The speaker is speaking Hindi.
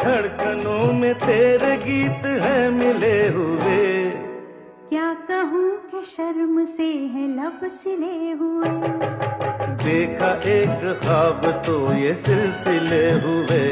धड़कनों में तेरे गीत है मिले हुए। क्या कहूँ कि शर्म से है लब सिले हुए। देखा एक ख्वाब तो ये सिलसिले हुए।